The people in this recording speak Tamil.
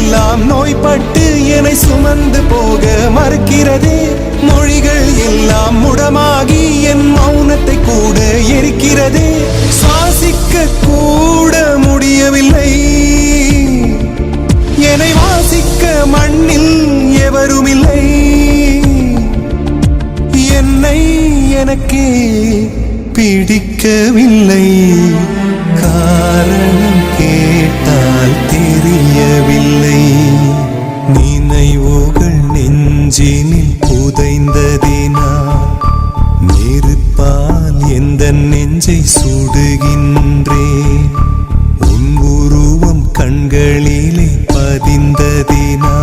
எல்லாம் நோய்பட்டு என்னை சுமந்து போக மறுக்கிறதே. மொழிகள் எல்லாம் முடமாகி என் மௌனத்தை கூட எரிக்கிறதே. சுவாசிக்க கூட முடியவில்லை, என்னை வாசிக்க மண்ணில் எவருமில்லை. என்னை எனக்கே பிடிக்கவில்லை, காரணம் கேட்டால் தெரியவில்லை. நினைவுகள் நெஞ்சினில் புதைந்ததினால் நெருப்பால் எந்த நெஞ்சை சுடுகின்றேன். உன் உருவம் கண்களிலே பதிந்ததினால்